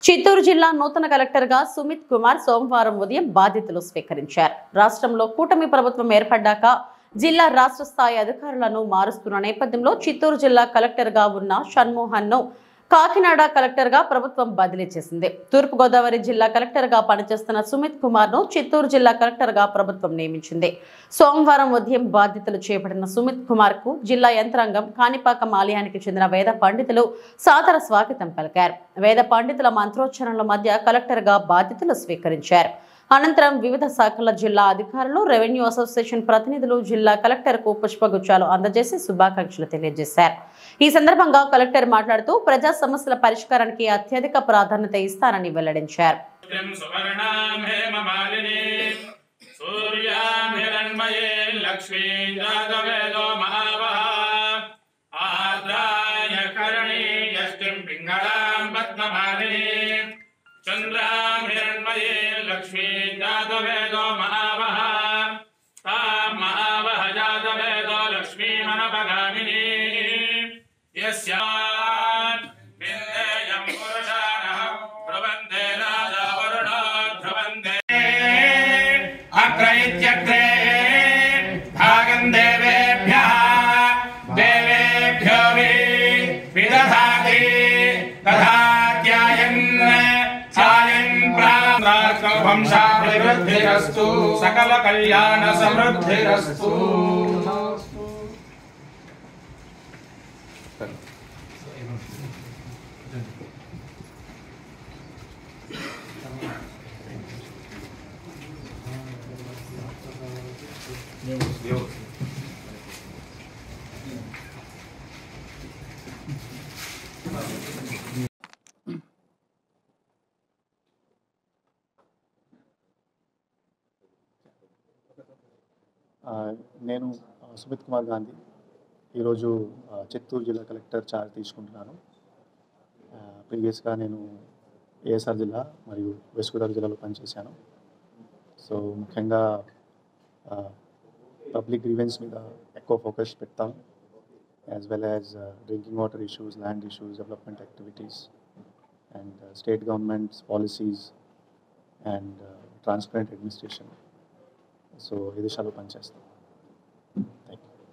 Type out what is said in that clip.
చిత్తూరు జిల్లా నూతన కలెక్టర్గా సుమిత్ కుమార్ సోమవారం ఉదయం బాధ్యతలు స్వీకరించారు. రాష్ట్రంలో కూటమి ప్రభుత్వం ఏర్పడ్డాక జిల్లా రాష్ట్ర స్థాయి అధికారులను మారుస్తున్న నేపథ్యంలో చిత్తూరు జిల్లా కలెక్టర్గా ఉన్న షణ్మోహన్ను కాకినాడ కలెక్టర్గా ప్రభుత్వం బదిలీ చేసింది. తూర్పుగోదావరి జిల్లా కలెక్టర్గా పనిచేస్తున్న సుమిత్ కుమార్ను చిత్తూరు జిల్లా కలెక్టర్గా ప్రభుత్వం నియమించింది. సోమవారం ఉదయం బాధ్యతలు చేపట్టిన సుమిత్ కుమార్కు జిల్లా యంత్రాంగం, కాణిపాకం ఆలయానికి చెందిన వేద పండితులు సాదర స్వాగతం పలికారు. వేద పండితుల మంత్రోచ్చరణల మధ్య కలెక్టర్గా బాధ్యతలు స్వీకరించారు. అనంతరం వివిధ శాఖల జిల్లా అధికారులు, రెవెన్యూ అసోసియేషన్ ప్రతినిధులు జిల్లా కలెక్టర్కు పుష్పగుచ్చాలు అందజేసి శుభాకాంక్షలు తెలియజేశారు. ఈ సందర్భంగా కలెక్టర్ మాట్లాడుతూ ప్రజా సమస్యల పరిష్కారానికి అత్యధిక ప్రాధాన్యత ఇస్తానని వెల్లడించారు. लक्ष्मी जातवेदो महावः तां महावः जातवेदो लक्ष्मी मनपगामिनी यस्यान् विन्देयं पुरुषाणः प्रबन्धे राजा वरुणो ध्रुवन्ते अग्र इत्यग्रे भागं देवेभ्यः देवेभ्यो विदधाति तथाध्यायन् वंशाभिवृद्धिरस्तु सकल कल्याण समृद्धिरस्तु। నేను సుమిత్ కుమార్ గాంధీ ఈరోజు చిత్తూరు జిల్లా కలెక్టర్ చార్జ్ తీసుకుంటున్నాను. ప్రీవియస్గా నేను ఏఎస్ఆర్ జిల్లా మరియు వెస్ట్ గోదావరి జిల్లాలో పనిచేశాను. సో ముఖ్యంగా పబ్లిక్ గ్రీవెన్స్ మీద ఎక్కువ ఫోకస్ పెడతాం, as well as drinking water issues, land issues, development activities and state governments policies and transparent administration. So ఈ దిశలో పనిచేస్తాం.